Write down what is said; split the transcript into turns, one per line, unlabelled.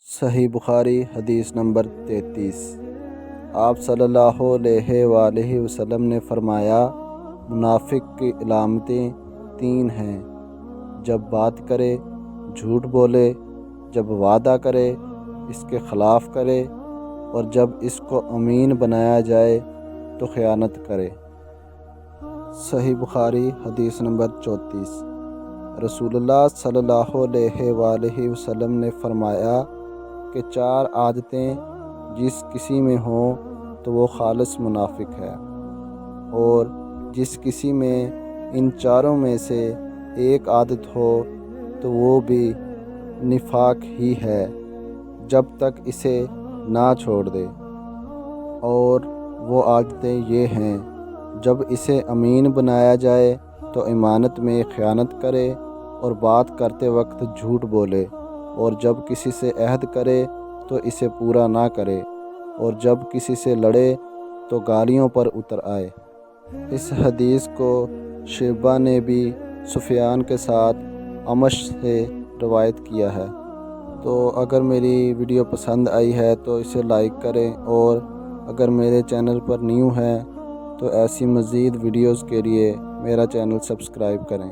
صحیح بخاری حدیث نمبر 33۔ آپ صلی اللہ علیہ وآلہ وسلم نے فرمایا، منافق کی علامتیں 3 ہیں: جب بات کرے جھوٹ بولے، جب وعدہ کرے اس کے خلاف کرے، اور جب اس کو امین بنایا جائے تو خیانت کرے۔ صحیح بخاری حدیث نمبر 34۔ رسول اللہ صلی اللہ علیہ وآلہ وسلم نے فرمایا کہ 4 عادتیں جس کسی میں ہوں تو وہ خالص منافق ہے، اور جس کسی میں ان 4 میں سے ایک عادت ہو تو وہ بھی نفاق ہی ہے جب تک اسے نہ چھوڑ دے۔ اور وہ عادتیں یہ ہیں: جب اسے امین بنایا جائے تو امانت میں خیانت کرے اور بات کرتے وقت جھوٹ بولے، اور جب کسی سے عہد کرے تو اسے پورا نہ کرے، اور جب کسی سے لڑے تو گالیوں پر اتر آئے۔ اس حدیث کو شعبہ نے بھی سفیان کے ساتھ اعمش سے روایت کیا ہے۔ تو اگر میری ویڈیو پسند آئی ہے تو اسے لائک کریں، اور اگر میرے چینل پر نیو ہیں تو ایسی مزید ویڈیوز کے لیے میرا چینل سبسکرائب کریں۔